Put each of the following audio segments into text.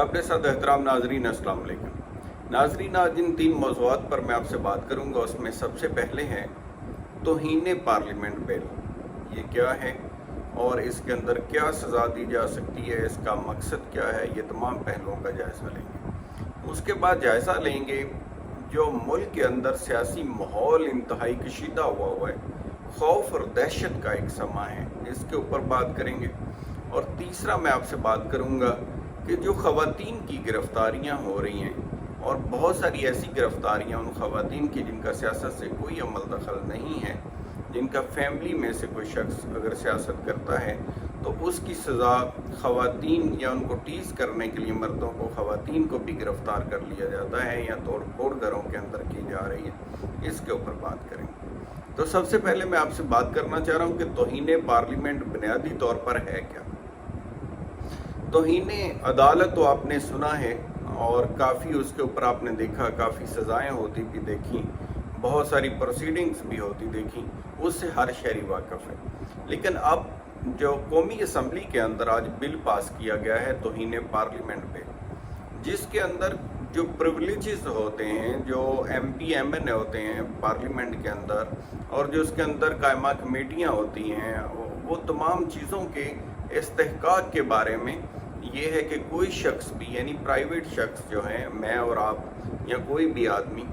अपने साथ एहतराम नाजरीन, अस्सलाम वालेकुम। नाजरीन, आज इन 3 मौज़ूआत पर मैं आपसे बात करूंगा। उसमें सबसे पहले है तौहीन पार्लियामेंट बिल। ये क्या है और इसके अंदर क्या सज़ा दी जा सकती है, इसका मकसद क्या है, ये तमाम पहलुओं का जायज़ा लेंगे। उसके बाद जायज़ा लेंगे जो मुल्क के अंदर सियासी माहौल इंतहाई कशीदा हुआ है, खौफ और दहशत का एक समा है, इसके ऊपर बात करेंगे। और तीसरा मैं आपसे बात करूंगा कि जो ख़वातीन की गिरफ़्तारियाँ हो रही हैं, और बहुत सारी ऐसी गिरफ़्तारियाँ उन ख़वातीन की जिनका सियासत से कोई अमल दखल नहीं है, जिनका फैमिली में से कोई शख्स अगर सियासत करता है तो उसकी सज़ा ख़वातीन या उनको टीज़ करने के लिए मर्दों को ख़वातीन को भी गिरफ़्तार कर लिया जाता है या तोड़ फोड़ घरों के अंदर की जा रही है, इसके ऊपर बात करेंगे। तो सबसे पहले मैं आपसे बात करना चाह रहा हूँ कि तौहीन पार्लियामेंट बुनियादी तौर पर है क्या। तौहीन अदालत तो आपने सुना है और काफ़ी उसके ऊपर आपने देखा, काफ़ी सज़ाएं होती भी देखी, बहुत सारी प्रोसीडिंग्स भी होती देखी, उससे हर शहरी वाकिफ़ है। लेकिन अब जो कौमी असम्बली के अंदर आज बिल पास किया गया है तौहीन पार्लियामेंट बिल, जिसके अंदर जो प्रिविलेजेस होते हैं, जो MP MN होते हैं पार्लियामेंट के अंदर, और जो उसके अंदर कायमा कमेटियाँ होती हैं, वो तमाम चीज़ों के इस्तेहकाक के बारे में ये है कि कोई शख्स भी, यानी प्राइवेट शख्स जो है, मैं और आप या कोई भी आदमी,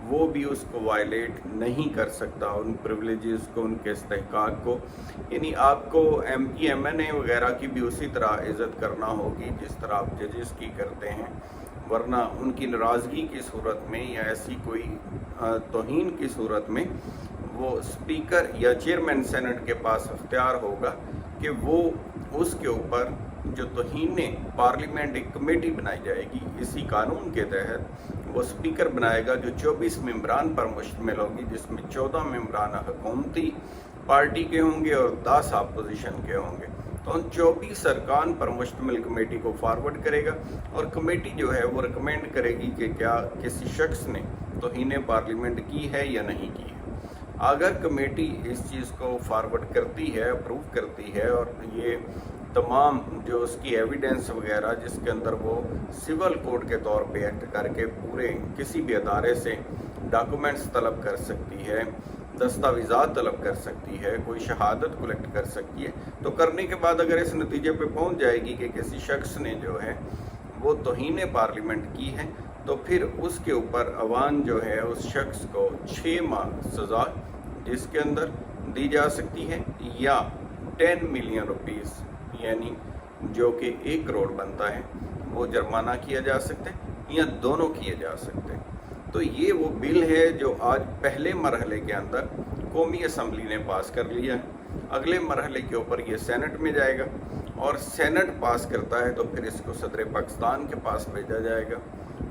वो भी उसको वायलेट नहीं कर सकता, उन प्रिविलेजेस को, उनके इस्तेहकाक को। यानी आपको MP MNA वगैरह की भी उसी तरह इज़्ज़त करना होगी जिस तरह आप जजेस की करते हैं, वरना उनकी नाराज़गी की सूरत में या ऐसी कोई तौहीन की सूरत में वो स्पीकर या चेयरमैन सेनेट के पास अख्तियार होगा कि वो उसके ऊपर जो तौहीन पार्लियामेंट एक कमेटी बनाई जाएगी, इसी कानून के तहत वो स्पीकर बनाएगा जो 24 मेंबरान पर मुश्तमिल होगी, जिसमें 14 मेंबरान हुकूमती पार्टी के होंगे और 10 अपोजिशन के होंगे। तो उन 24 अरकान पर मुश्तमिल कमेटी को फॉरवर्ड करेगा और कमेटी जो है वो रिकमेंड करेगी कि क्या किसी शख्स ने तौहीन पार्लियामेंट की है या नहीं की है। अगर कमेटी इस चीज़ को फॉरवर्ड करती है, अप्रूव करती है, और ये तमाम जो उसकी एविडेंस वगैरह जिसके अंदर वो सिविल कोड के तौर पे एक्ट करके पूरे किसी भी अदारे से डॉक्यूमेंट्स तलब कर सकती है, दस्तावेज़ात तलब कर सकती है, कोई शहादत कलेक्ट कर सकती है, तो करने के बाद अगर इस नतीजे पे पहुंच जाएगी कि किसी शख्स ने जो है वो तौहीन पार्लियामेंट की है, तो फिर उसके ऊपर अवान जो है उस शख्स को 6 माह सज़ा जिसके अंदर दी जा सकती है, या 10 मिलियन रुपीज़, यानी जो कि 1 करोड़ बनता है, वो जुर्माना किया जा सकता है या दोनों किए जा सकते हैं। तो ये वो बिल है जो आज पहले मरहले के अंदर कौमी असम्बली ने पास कर लिया है। अगले मरहले के ऊपर ये सेनेट में जाएगा और सेनेट पास करता है तो फिर इसको सदर पाकिस्तान के पास भेजा जाएगा।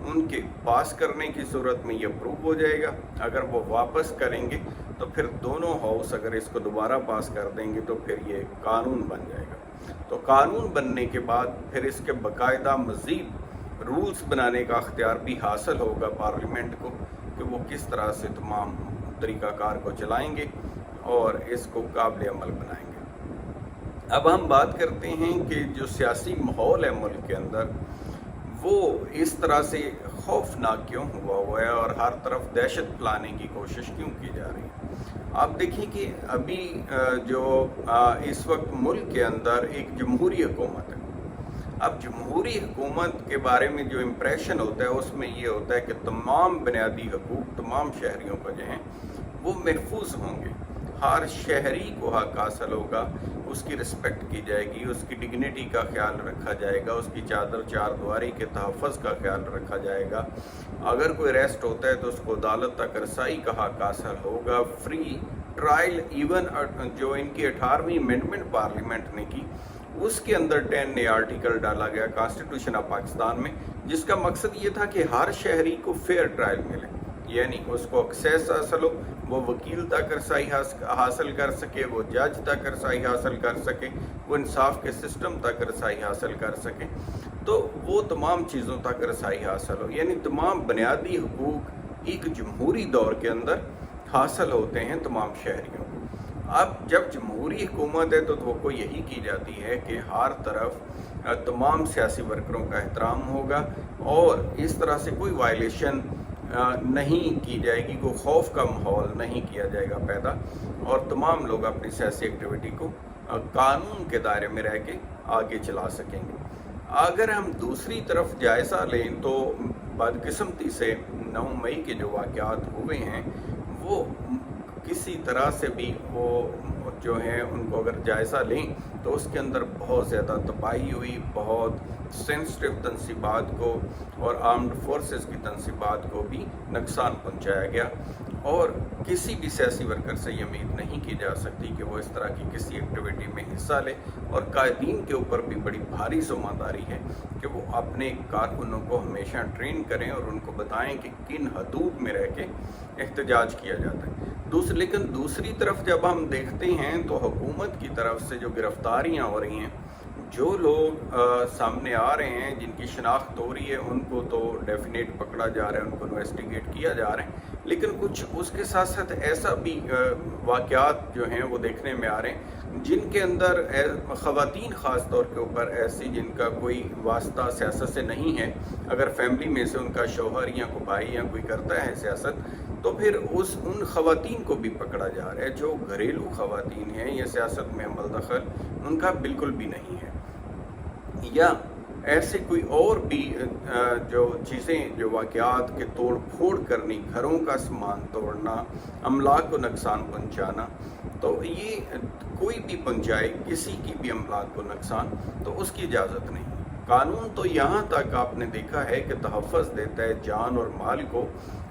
उनके पास करने की सूरत में ये अप्रूव हो जाएगा। अगर वो वापस करेंगे तो फिर दोनों हाउस अगर इसको दोबारा पास कर देंगे तो फिर ये कानून बन जाएगा। तो कानून बनने के बाद फिर इसके बाकायदा मज़ीद रूल्स बनाने का अख्तियार भी हासिल होगा पार्लियामेंट को कि वो किस तरह से तमाम तरीक़ाकार को चलाएंगे और इसको काबिल अमल बनाएंगे। अब हम बात करते हैं कि जो सियासी माहौल है मुल्क के अंदर, वो इस तरह से खौफनाक क्यों हुआ है और हर तरफ दहशत फैलाने की कोशिश क्यों की जा रही है। आप देखिए कि अभी जो इस वक्त मुल्क के अंदर एक जमहूरी हुकूमत है। अब जमहूरी हुकूमत के बारे में जो इम्प्रेशन होता है उसमें ये होता है कि तमाम बुनियादी हकूक़ तमाम शहरियों को जो हैं वो महफूज होंगे, हर शहरी को हक हासिल होगा, उसकी रिस्पेक्ट की जाएगी, उसकी डिग्निटी का ख्याल रखा जाएगा, उसकी चादर चारदुआरी के तहफ़्फ़ुज़ का ख्याल रखा जाएगा। अगर कोई अरेस्ट होता है तो उसको अदालत तक रसाई का हक हासिल होगा, फ्री ट्रायल। इवन जो इनकी 18वीं अमेंडमेंट पार्लियामेंट ने की, उसके अंदर 10 नया आर्टिकल डाला गया कॉन्स्टिट्यूशन ऑफ पाकिस्तान में, जिसका मकसद ये था कि हर शहरी को फेयर ट्रायल मिले, यानी उसको एक्सेस हासिल हो, वो वकील तक रसाई हासिल कर सके, वो जज तक रसाई हासिल कर सके, वो इंसाफ के सिस्टम तक रसाई हासिल कर सके, तो वो तमाम चीज़ों तक रसाई हासिल हो, यानी तमाम बुनियादी हुकूक एक जमहूरी दौर के अंदर हासिल होते हैं तमाम शहरियों को। अब जब जमहूरी हुकूमत है तो वो यही की जाती है कि हर तरफ तमाम सियासी वर्करों का एहतराम होगा और इस तरह से कोई वायलेशन नहीं की जाएगी, कोई खौफ का माहौल नहीं किया जाएगा पैदा, और तमाम लोग अपनी सियासी एक्टिविटी को कानून के दायरे में रह के आगे चला सकेंगे। अगर हम दूसरी तरफ जायज़ा लें तो बदकिस्मती से 9 मई के जो वाक़यात हुए हैं वो किसी तरह से भी वो जो है उनको अगर जायज़ा लें तो उसके अंदर बहुत ज़्यादा तबाही हुई, बहुत सेंसिटिव तनसीबात को और आर्म्ड फोर्सेस की तनसीबात को भी नुकसान पहुंचाया गया, और किसी भी सियासी वर्कर से ये उम्मीद नहीं की जा सकती कि वो इस तरह की किसी एक्टिविटी में हिस्सा ले। और कायदीन के ऊपर भी बड़ी भारी ज़िम्मेदारी है कि वो अपने कारकुनों को हमेशा ट्रेन करें और उनको बताएं कि किन हदूद में रह के एहतजाज किया जाता है। लेकिन दूसरी तरफ जब हम देखते हैं तो हुकूमत की तरफ से जो गिरफ्तारियां हो रही हैं, जो लोग सामने आ रहे हैं जिनकी शनाख्त हो रही है, उनको तो डेफिनेट पकड़ा जा रहा है, उनको इन्वेस्टिगेट किया जा रहा है, लेकिन कुछ उसके साथ साथ ऐसा भी वाक़यात जो हैं वो देखने में आ रहे हैं जिनके अंदर ख़वातीन ख़ास तौर के ऊपर ऐसी जिनका कोई वास्ता सियासत से नहीं है, अगर फैमिली में से उनका शौहर या कोई भाई या कोई करता है सियासत, तो फिर उन ख़वातीन को भी पकड़ा जा रहा है जो घरेलू ख़वातीन हैं या सियासत में अमल दखल उनका बिल्कुल भी नहीं है, या ऐसे कोई और भी जो चीज़ें, जो वाक़यात के तोड़ फोड़ करनी, घरों का सामान तोड़ना, अमलाक को नुकसान पहुंचाना, तो ये कोई भी पहुंचाए किसी की भी अमलाक को नुकसान, तो उसकी इजाज़त नहीं। कानून तो यहाँ तक आपने देखा है कि तहफ़्फ़ुज़ देता है जान और माल को,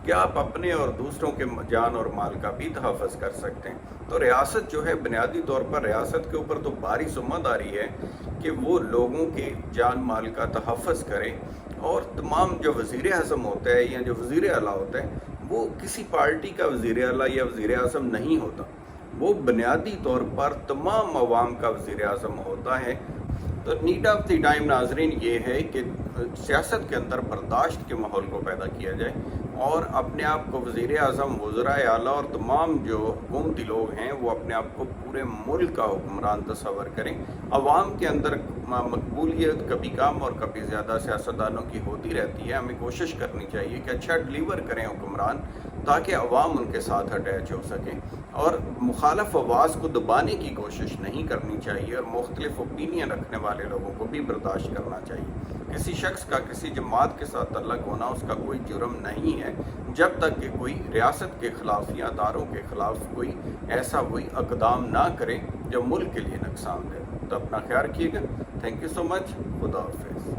कि आप अपने और दूसरों के जान और माल का भी तहफ़्फ़ुज़ कर सकते हैं। तो रियासत जो है, बुनियादी तौर पर रियासत के ऊपर तो भारी ज़िम्मेदारी है कि वो लोगों के जान माल का तहफ़्फ़ुज़ करें, और तमाम जो वज़ीर आज़म होता है या जो वज़ीर आला होता है वो किसी पार्टी का वज़ीर आला या वज़ीर आज़म नहीं होता, वो बुनियादी तौर पर तमाम अवाम का वज़ीर आज़म होता है। तो नीड ऑफ द टाइम नाज़रीन ये है कि सियासत के अंदर बर्दाश्त के माहौल को पैदा किया जाए और अपने आप को वज़ीर आज़म, वज़राए आला और तमाम जो हुकूमती लोग हैं वो अपने आप को पूरे मुल्क का हुक्मरान तस्वर करें। अवाम के अंदर मकबूलियत कभी कम और कभी ज़्यादा सियासतदानों की होती रहती है। हमें कोशिश करनी चाहिए कि अच्छा डिलीवर करें हुक्मरान, ताकि अवाम उनके साथ अटैच हो सकें, और मुखालफ आवाज़ को दबाने की कोशिश नहीं करनी चाहिए, और मुख्तलिफ ओपिनियन रखने वाले लोगों को भी बर्दाश्त करना चाहिए। किसी शख्स का किसी जमात के साथ तल्लक होना उसका कोई जुर्म नहीं है, जब तक कि कोई रियासत के ख़िलाफ़ या अदारों के ख़िलाफ़ कोई ऐसा कोई इक़दाम ना करे जो मुल्क के लिए नुकसान दे। तो अपना ख्याल रखिएगा। Thank you so much. खुदा हाफ़िज़।